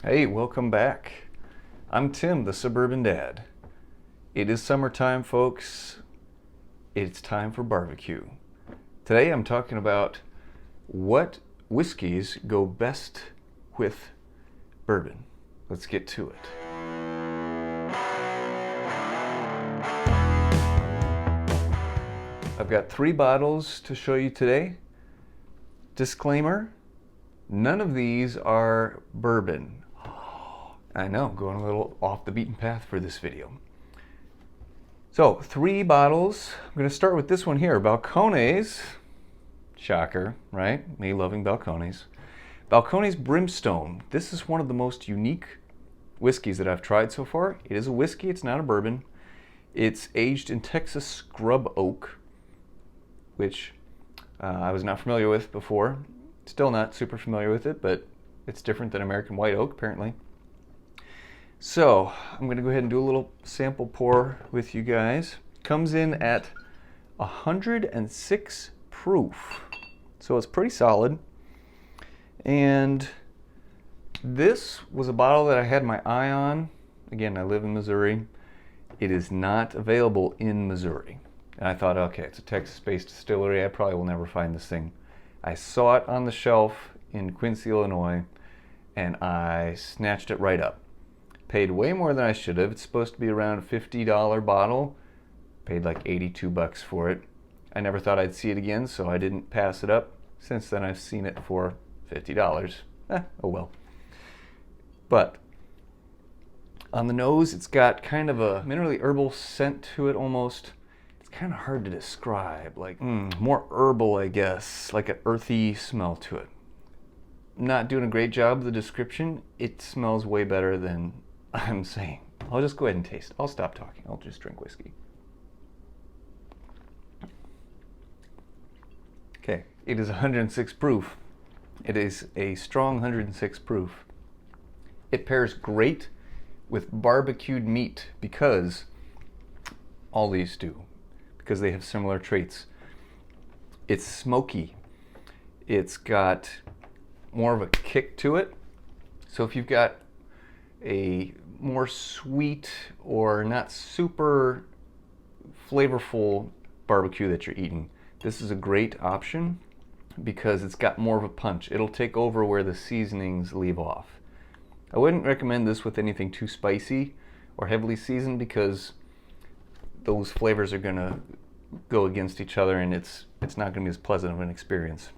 Hey, welcome back. I'm Tim, the Suburban Dad. It is summertime, folks. It's time for barbecue. Today I'm talking about what whiskeys go best with bourbon. Let's get to it. I've got 3 bottles to show you today. Disclaimer, none of these are bourbon. I know, going a little off the beaten path for this video. So, 3 bottles. I'm going to start with this one here, Balcones. Shocker, right? Me loving Balcones. Balcones Brimstone. This is one of the most unique whiskeys that I've tried so far. It is a whiskey, it's not a bourbon. It's aged in Texas scrub oak, which I was not familiar with before. Still not super familiar with it, but it's different than American white oak, apparently. So I'm going to go ahead and do a little sample pour with you guys. Comes in at 106 proof, so it's pretty solid. And this was a bottle that I had my eye on. Again, I live in Missouri. It is not available in Missouri. And I thought, okay, it's a Texas-based distillery. I probably will never find this thing. I saw it on the shelf in Quincy, Illinois, and I snatched it right up. Paid way more than I should have. It's supposed to be around a $50 bottle. Paid like 82 bucks for it. I never thought I'd see it again, so I didn't pass it up. Since then, I've seen it for $50. Oh well. But on the nose, it's got kind of a minerally herbal scent to it almost. It's kind of hard to describe. Like more herbal, I guess. Like an earthy smell to it. Not doing a great job of the description. It smells way better than I'm saying. I'll just go ahead and taste. I'll stop talking. I'll just drink whiskey. Okay, it is 106 proof. It is a strong 106 proof. It pairs great with barbecued meat because all these do, because they have similar traits. It's smoky. It's got more of a kick to it. So if you've got a more sweet or not super flavorful barbecue that you're eating, this is a great option because it's got more of a punch. It'll take over where the seasonings leave off. I wouldn't recommend this with anything too spicy or heavily seasoned because those flavors are gonna go against each other and it's not gonna be as pleasant of an experience.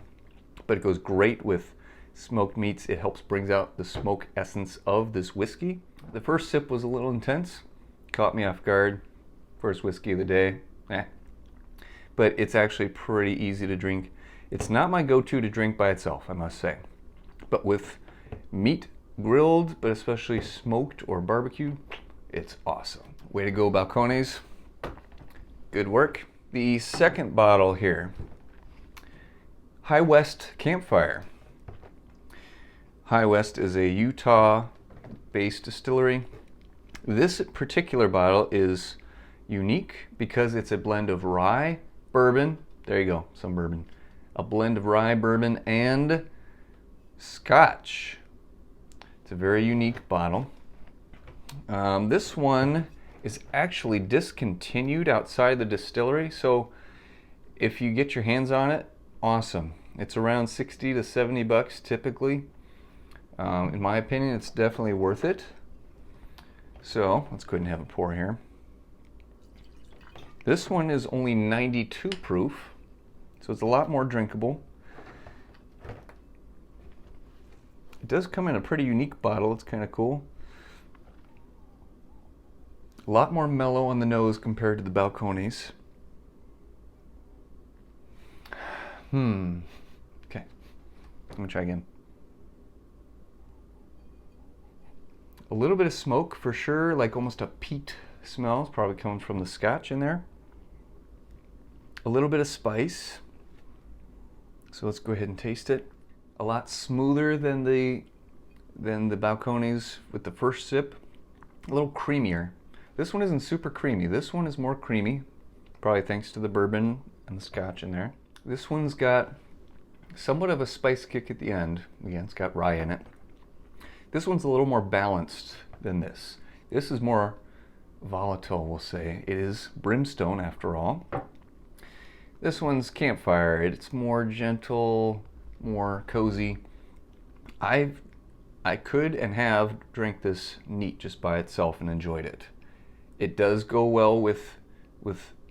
But it goes great with smoked meats. It helps brings out the smoke essence of this whiskey. The first sip was a little intense, caught me off guard. First whiskey of the day, but it's actually pretty easy to drink. It's not my go-to to drink by itself, I must say, but with meat grilled, but especially smoked or barbecued, it's awesome. Way to go, Balcones. Good work. The second bottle here, High West Campfire. High West is a Utah-based distillery. This particular bottle is unique because it's a blend of rye, bourbon, there you go, some bourbon, a blend of rye, bourbon, and scotch. It's a very unique bottle. This one is actually discontinued outside the distillery, so if you get your hands on it, awesome. It's around 60 to 70 bucks typically. In my opinion, it's definitely worth it. So let's go ahead and have a pour here. This one is only 92 proof, so it's a lot more drinkable. It does come in a pretty unique bottle. It's kind of cool. A lot more mellow on the nose compared to the Balcones. Okay, let me try again. A little bit of smoke for sure, like almost a peat smell. It's probably coming from the scotch in there. A little bit of spice. So let's go ahead and taste it. A lot smoother than the Balcones with the first sip. A little creamier. This one isn't super creamy. This one is more creamy, probably thanks to the bourbon and the scotch in there. This one's got somewhat of a spice kick at the end. Again, it's got rye in it. This one's a little more balanced than this. This is more volatile, we'll say. It is Brimstone after all. This one's Campfire. It's more gentle, more cozy. I could and have drank this neat just by itself and enjoyed it. It does go well with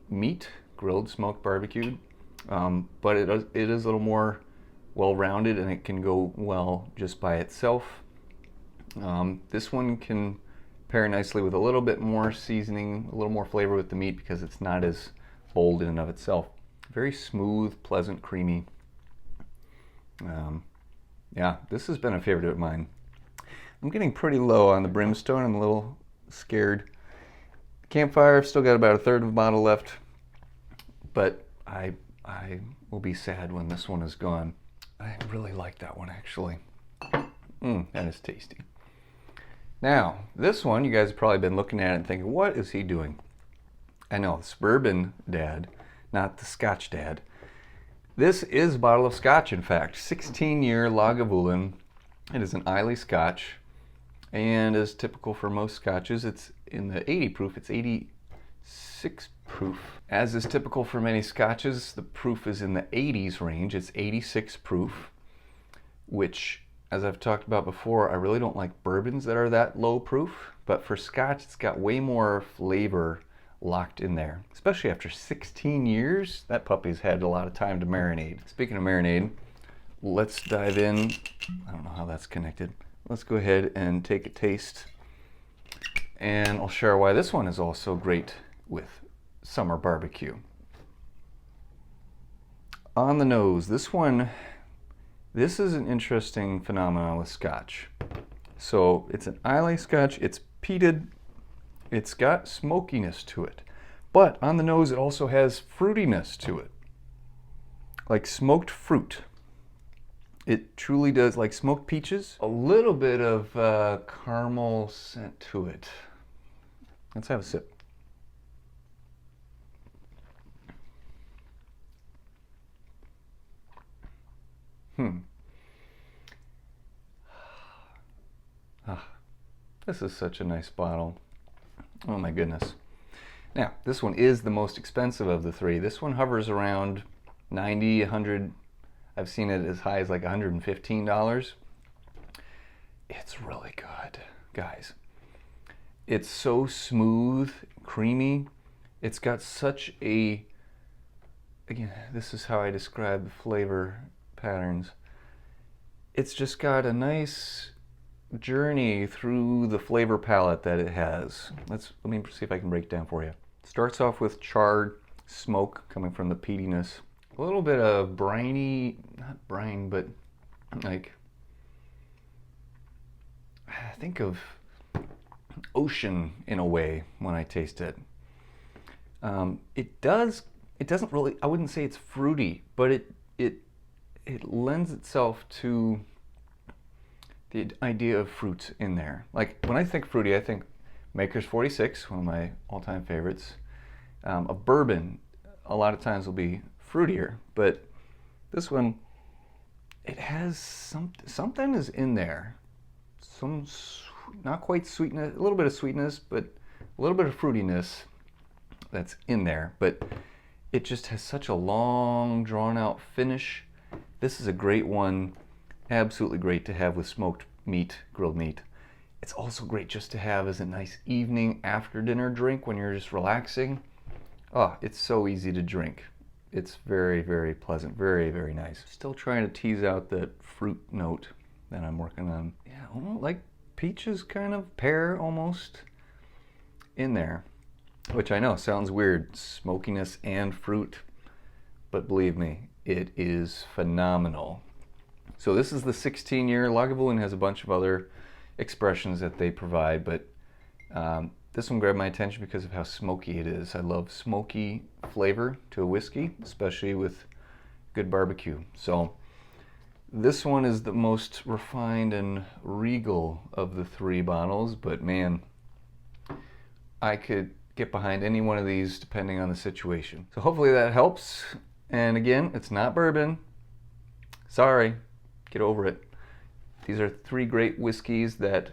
meat, grilled, smoked, barbecued, but it is a little more well-rounded, and it can go well just by itself. This one can pair nicely with a little bit more seasoning, a little more flavor with the meat, because it's not as bold in and of itself. Very smooth, pleasant, creamy. Yeah, this has been a favorite of mine. I'm getting pretty low on the Brimstone. I'm a little scared. Campfire, I've still got about a third of a bottle left, but I will be sad when this one is gone. I really like that one, actually. That is tasty. Now, this one, you guys have probably been looking at it and thinking, what is he doing? I know, it's Bourbon Dad, not the Scotch Dad. This is a bottle of Scotch, in fact. 16-year Lagavulin. It is an Islay Scotch, and as typical for most Scotches, it's in the 80 proof. It's 86 proof. As is typical for many Scotches, the proof is in the 80s range. It's 86 proof, which, as I've talked about before, I really don't like bourbons that are that low proof, but for Scotch, it's got way more flavor locked in there. Especially after 16 years, that puppy's had a lot of time to marinate. Speaking of marinade, let's dive in. I don't know how that's connected. Let's go ahead and take a taste, and I'll share why this one is also great with summer barbecue. On the nose, this is an interesting phenomenon with Scotch. So it's an Islay Scotch, it's peated, it's got smokiness to it, but on the nose it also has fruitiness to it, like smoked fruit. It truly does, like smoked peaches. A little bit of caramel scent to it. Let's have a sip. This is such a nice bottle. Oh my goodness. Now, this one is the most expensive of the three. This one hovers around 90, 100. I've seen it as high as like $115. It's really good, guys. It's so smooth, creamy. It's got such a, again, this is how I describe the flavor patterns. It's just got a nice journey through the flavor palette that it has. Let me see if I can break it down for you. It starts off with charred smoke coming from the peatiness. A little bit of briny, not brine, but like, I think of ocean in a way when I taste it. It doesn't really, I wouldn't say it's fruity, but it lends itself to the idea of fruit in there. Like when I think fruity, I think Maker's 46, one of my all-time favorites. A bourbon, a lot of times will be fruitier, but this one, it has something is in there. Some not quite sweetness, a little bit of sweetness, but a little bit of fruitiness that's in there. But it just has such a long, drawn-out finish. This is a great one. Absolutely great to have with smoked meat, grilled meat. It's also great just to have as a nice evening after dinner drink when you're just relaxing. Oh, it's so easy to drink. It's very, very pleasant, very, very nice. Still trying to tease out that fruit note that I'm working on. Yeah, almost like peaches, kind of pear almost in there, which I know sounds weird, smokiness and fruit, but believe me, it is phenomenal. So this is the 16-year. Lagavulin has a bunch of other expressions that they provide, but this one grabbed my attention because of how smoky it is. I love smoky flavor to a whiskey, especially with good barbecue. So this one is the most refined and regal of the three bottles, but man, I could get behind any one of these depending on the situation. So hopefully that helps. And again, it's not bourbon. Sorry. Get over it. These are 3 great whiskeys that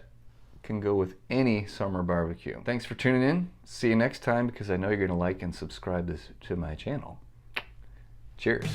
can go with any summer barbecue. Thanks for tuning in. See you next time, because I know you're going to like and subscribe to my channel. Cheers.